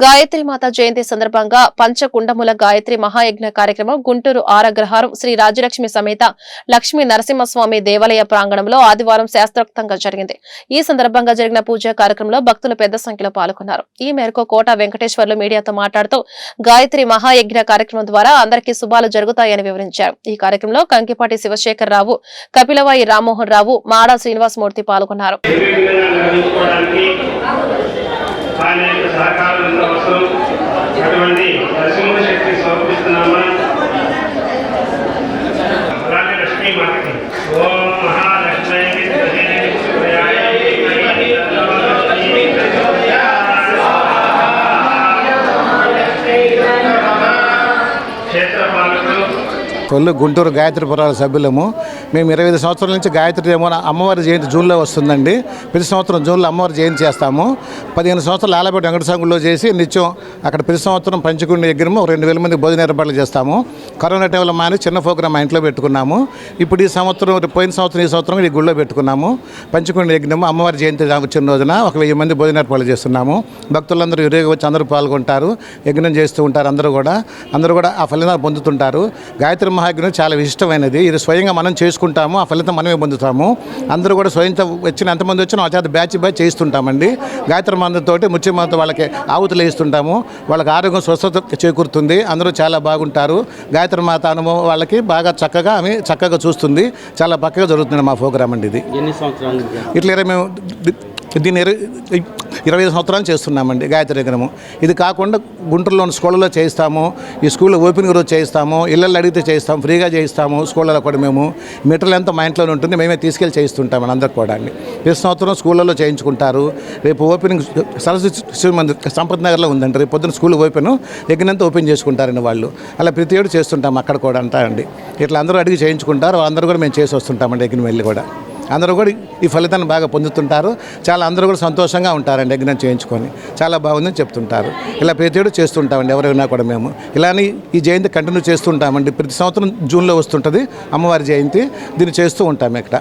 గాయత్రి మాత జయంతి సందర్భంగా పంచకుండముల గాయత్రి మహాయజ్ఞ కార్యక్రమం గుంటూరు ఆరగ్రహారం శ్రీ రాజలక్ష్మి సమేత లక్ష్మీ నరసింహస్వామి దేవాలయ ప్రాంగణంలో ఆదివారం శాస్త్రోక్తంగా జరిగింది. ఈ సందర్భంగా జరిగిన పూజా కార్యక్రమంలో భక్తులు పెద్ద సంఖ్యలో పాల్గొన్నారు. ఈ మేరకు కోట వెంకటేశ్వర్లు మీడియాతో మాట్లాడుతూ గాయత్రి మహాయజ్ఞ కార్యక్రమం ద్వారా అందరికీ శుభాలు జరుగుతాయని వివరించారు. ఈ కార్యక్రమంలో కంకిపాటి శివశేఖర్ రావు, కపిలవాయి రామ్మోహన్ రావు, మాడా శ్రీనివాసమూర్తి పాల్గొన్నారు. అటువంటి నరసింహ శక్తి సమర్పిస్తున్నామా. అలాగే లక్ష్మీ మాతకి ఓం మహాలక్ష్మీ గుంటూరు గాయత్రిపురాల సభ్యులము. మేము 25 సంవత్సరాల నుంచి గాయత్రి అమ్మవారి జయంతి జూన్లో వస్తుందండి. ప్రతి సంవత్సరం జూన్లో అమ్మవారి జయంతి చేస్తాము. 15 సంవత్సరాలు ఆలపేట వెంకటసాగుల్లో చేసి నిత్యం అక్కడ ప్రతి సంవత్సరం పంచకుండి యజ్ఞము 2000 మంది భోజన ఏర్పాట్లు చేస్తాము. కరోనా టైంలో మాని చిన్న ప్రోగ్రాం మా ఇంట్లో పెట్టుకున్నాము. ఇప్పుడు ఈ సంవత్సరం పోయిన సంవత్సరం ఈ సంవత్సరం ఈ గుళ్ళో పెట్టుకున్నాము. పంచకుండి యజ్ఞము అమ్మవారి జయంతి వచ్చిన రోజున 1000 మంది భోజన ఏర్పాట్లు చేస్తున్నాము. భక్తులందరూ ఇరుగు వచ్చి అందరూ పాల్గొంటారు, యజ్ఞం చేస్తూ ఉంటారు. అందరూ కూడా ఆ ఫలితాలు పొందుతుంటారు. గాయత్రి మహాయజ్ఞం చాలా విశిష్టమైనది. ఇది స్వయంగా మనం చేసుకుంటాము, ఆ ఫలితం మనమే పొందుతాము. అందరూ కూడా స్వయంతో వచ్చిన ఎంతమంది వచ్చినా ఆ చేత బ్యాచ్ చేయిస్తుంటామండి. గాయత్రి మందుతోటి ముత్యమంతో వాళ్ళకి ఆవుతులు వేస్తుంటాము. వాళ్ళకి ఆరోగ్యం స్వస్థత చేకూరుతుంది. అందరూ చాలా బాగుంటారు. గాయత్రి మాత అనుభవం వాళ్ళకి బాగా చక్కగా చూస్తుంది. చాలా పక్కగా జరుగుతుంది మా ప్రోగ్రామ్ అండి. ఇది ఎన్ని సంవత్సరాలు ఇట్లా మేము దీన్ని 25 సంవత్సరాలు చేస్తున్నామండి గాయత్రి యజ్ఞము. ఇది కాకుండా గుంటూరులోని స్కూళ్ళలో చేయిస్తాము. ఈ స్కూల్లో ఓపెనింగ్ రోజు చేయిస్తాము. ఇళ్ళల్లో అడిగితే చేయిస్తాము, ఫ్రీగా చేయిస్తాము. స్కూళ్ళలో కూడా మేము మీటర్లు ఎంత మా ఇంట్లోనే ఉంటుంది, మేమే తీసుకెళ్ళి చేయిస్తుంటాం అందరికి కూడా అండి. ప్రతి సంవత్సరం స్కూళ్ళలో చేయించుకుంటారు. రేపు ఓపెనింగ్ సరస్వతి శిశు మందిర్ సంపత్ నగర్లో ఉందండి. రేపు పొద్దున్న స్కూల్ యజ్ఞంతా ఓపెన్ చేసుకుంటారండి వాళ్ళు. అలా ప్రతి ఏడు చేస్తుంటాం అక్కడ కూడా అంతా అండి. ఇట్లా అందరూ అడిగి చేయించుకుంటారు. అందరూ కూడా మేము చేసి వస్తుంటామండి యజ్ఞం వెళ్ళి కూడా. అందరూ కూడా ఈ ఫలితాన్ని బాగా పొందుతుంటారు. చాలా అందరూ కూడా సంతోషంగా ఉంటారండి యజ్ఞం చేయించుకొని. చాలా బాగుందని చెప్తుంటారు. ఇలా ప్రతి ఏడు చేస్తుంటామండి ఎవరైనా కూడా మేము. ఇలానే ఈ జయంతి కంటిన్యూ చేస్తుంటామండి. ప్రతి సంవత్సరం జూన్లో వస్తుంటుంది అమ్మవారి జయంతి. దీన్ని చేస్తూ ఉంటాము ఇక్కడ.